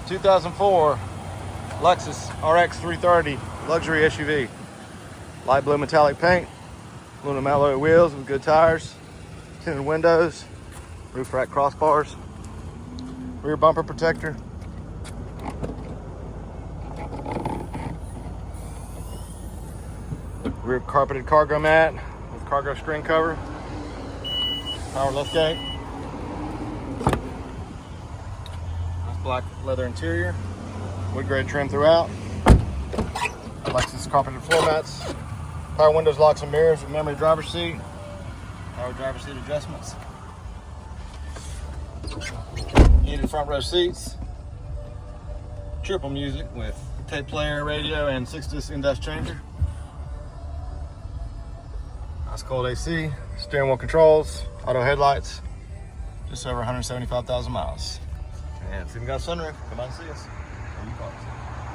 2004 Lexus RX 330 luxury SUV. Light blue metallic paint, aluminum alloy wheels with good tires, tinted windows, roof rack crossbars, rear bumper protector, rear carpeted cargo mat with cargo screen cover, power liftgate, nice black leather interior, wood grade trim throughout, Lexus carpeted floor mats, power windows, locks and mirrors with memory driver's seat, power driver's seat adjustments, heated front row seats, triple music with tape player, radio, and 6-disc in-dash changer. Nice cold AC, steering wheel controls, auto headlights, just over 175,000 miles. And if you've got a sunroof, come on and see us.